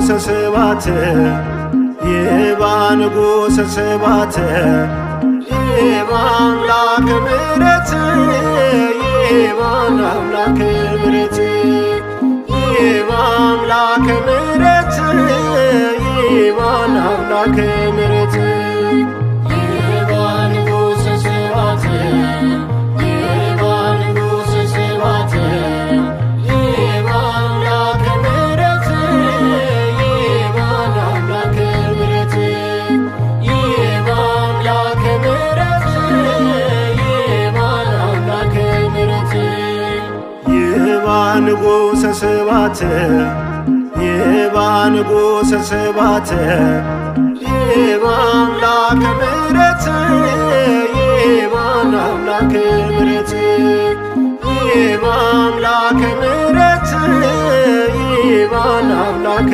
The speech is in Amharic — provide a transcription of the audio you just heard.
ንጉሠ ስብሐት ይባ ንጉሠ ስብሐት ይባ አምላከ ምሕረት ይባ አምላከ ምሕረት ይባ አምላከ ምሕረት ይባ አምላከ ምሕረት ይባ ንጉሠ ስብሐት ይባ ንጉሠ ስብሐት ይባ አምላከ ምሕረት ይባ አምላከ ምሕረት ይባ አምላከ ምሕረት ይባ አምላከ ምሕረት ይባ ንጉሠ ስብሐት ይባ ንጉሠ ስብሐት ይባ አምላከ ምሕረት ይባ አምላከ ምሕረት ይባ አምላከ ምሕረት ይባ አምላከ